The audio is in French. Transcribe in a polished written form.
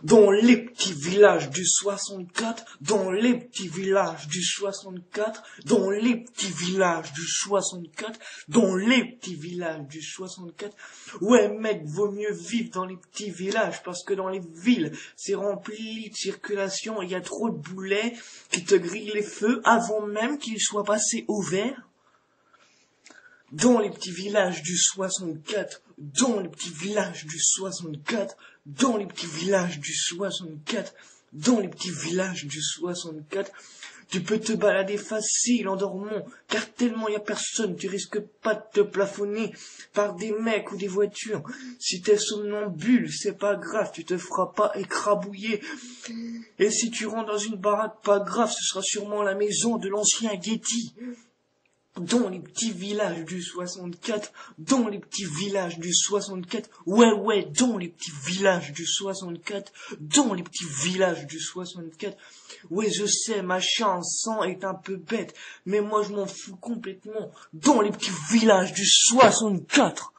Dans les petits villages du 64, dans les petits villages du 64, dans les petits villages du 64, dans les petits villages du 64. Ouais mec, vaut mieux vivre dans les petits villages parce que dans les villes, c'est rempli de circulation, il y a trop de boulets qui te grillent les feux avant même qu'ils soient passés au vert. Dans les petits villages du 64, dans les petits villages du 64, dans les petits villages du 64, dans les petits villages du 64, tu peux te balader facile en dormant, car tellement y a personne, tu risques pas de te plafonner par des mecs ou des voitures. Si t'es somnambule, c'est pas grave, tu te feras pas écrabouiller. Et si tu rentres dans une baraque, pas grave, ce sera sûrement la maison de l'ancien Getty. Dans les petits villages du 64, dans les petits villages du 64, ouais, dans les petits villages du 64, dans les petits villages du 64, ouais, je sais, ma chanson est un peu bête, mais moi je m'en fous complètement, dans les petits villages du 64.